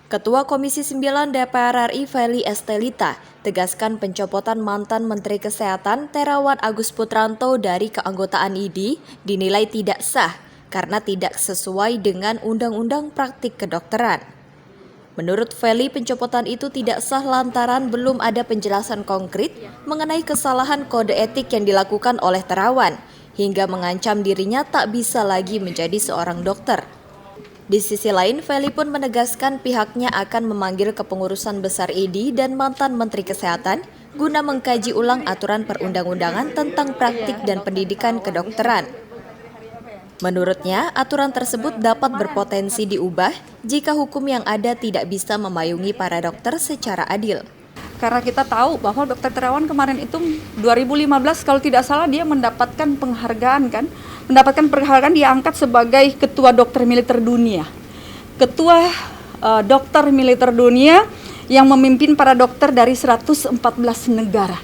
Ketua Komisi 9 DPR RI Feli Estelita tegaskan pencopotan mantan Menteri Kesehatan Terawan Agus Putranto dari keanggotaan ID dinilai tidak sah karena tidak sesuai dengan Undang-Undang Praktik Kedokteran. Menurut Feli, pencopotan itu tidak sah lantaran belum ada penjelasan konkret mengenai kesalahan kode etik yang dilakukan oleh Terawan, hingga mengancam dirinya tak bisa lagi menjadi seorang dokter. Di sisi lain, Feli pun menegaskan pihaknya akan memanggil kepengurusan besar ID dan mantan Menteri Kesehatan guna mengkaji ulang aturan perundang-undangan tentang praktik dan pendidikan kedokteran. Menurutnya, aturan tersebut dapat berpotensi diubah jika hukum yang ada tidak bisa memayungi para dokter secara adil. Karena kita tahu bahwa Dr. Terawan kemarin itu 2015 kalau tidak salah dia mendapatkan penghargaan kan. Mendapatkan penghargaan dia angkat sebagai Ketua Dokter Militer Dunia. Ketua Dokter Militer Dunia yang memimpin para dokter dari 114 negara.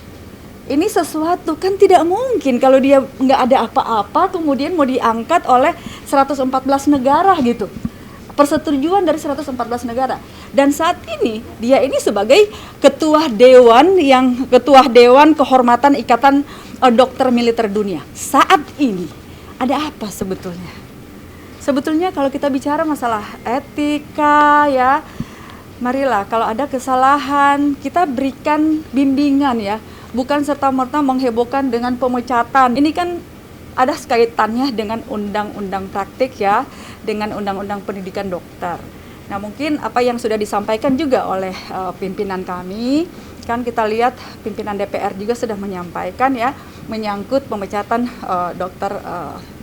Ini sesuatu kan tidak mungkin kalau dia nggak ada apa-apa kemudian mau diangkat oleh 114 negara gitu. Persetujuan dari 114 negara. Dan saat ini dia ini sebagai ketua dewan kehormatan Ikatan Dokter Militer Dunia. Saat ini ada apa sebetulnya? Sebetulnya kalau kita bicara masalah etika ya, marilah kalau ada kesalahan kita berikan bimbingan ya, bukan serta-merta menghebohkan dengan pemecatan. Ini kan ada kaitannya dengan undang-undang praktik ya, dengan undang-undang pendidikan dokter. Nah mungkin apa yang sudah disampaikan juga oleh pimpinan kami, kan kita lihat pimpinan DPR juga sudah menyampaikan ya, menyangkut pemecatan Dr.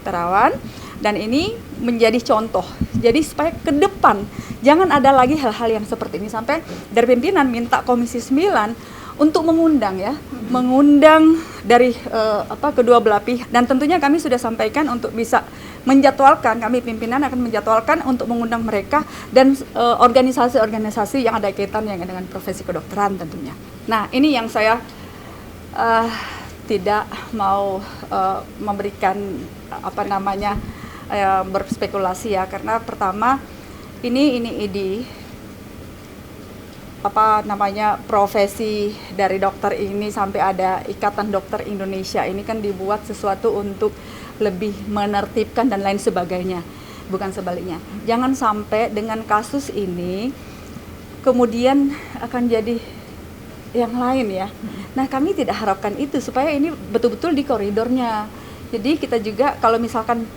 Terawan, dan ini menjadi contoh. Jadi supaya ke depan jangan ada lagi hal-hal yang seperti ini, sampai dari pimpinan minta Komisi 9 untuk mengundang ya, mengundang dari kedua belah pihak, dan tentunya kami sudah sampaikan untuk bisa menjadwalkan, kami pimpinan akan menjadwalkan untuk mengundang mereka dan organisasi-organisasi yang ada kaitannya dengan profesi kedokteran tentunya. Nah ini yang saya tidak mau memberikan berspekulasi ya, karena pertama ini profesi dari dokter ini sampai ada Ikatan Dokter Indonesia ini kan dibuat sesuatu untuk lebih menertibkan dan lain sebagainya, bukan sebaliknya. Jangan sampai dengan kasus ini kemudian akan jadi yang lain ya. Nah kami tidak harapkan itu, supaya ini betul-betul di koridornya. Jadi kita juga kalau misalkan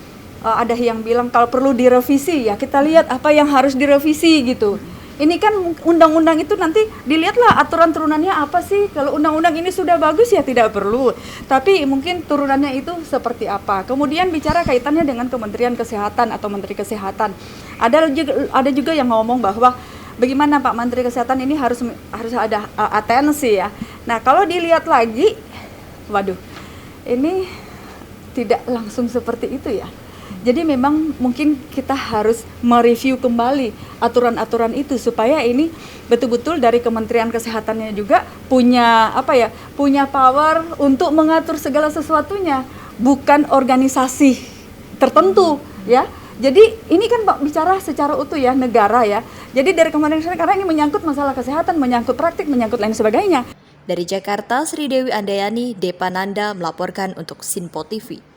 ada yang bilang kalau perlu direvisi ya, kita lihat apa yang harus direvisi gitu. Ini kan undang-undang itu nanti dilihatlah aturan turunannya apa sih. Kalau undang-undang ini sudah bagus ya tidak perlu, tapi mungkin turunannya itu seperti apa. Kemudian bicara kaitannya dengan Kementerian Kesehatan atau Menteri Kesehatan, ada juga yang ngomong bahwa bagaimana Pak Menteri Kesehatan ini harus ada atensi ya. Nah kalau dilihat lagi, waduh, ini tidak langsung seperti itu ya. Jadi memang mungkin kita harus mereview kembali aturan-aturan itu supaya ini betul-betul dari Kementerian Kesehatannya juga punya punya power untuk mengatur segala sesuatunya, bukan organisasi tertentu ya. Jadi ini kan bicara secara utuh ya, negara ya. Jadi dari Kementerian Kesehatan, karena ini menyangkut masalah kesehatan, menyangkut praktik, menyangkut lain sebagainya. Dari Jakarta, Sri Dewi Andayani, Depananda melaporkan untuk Sinpo TV.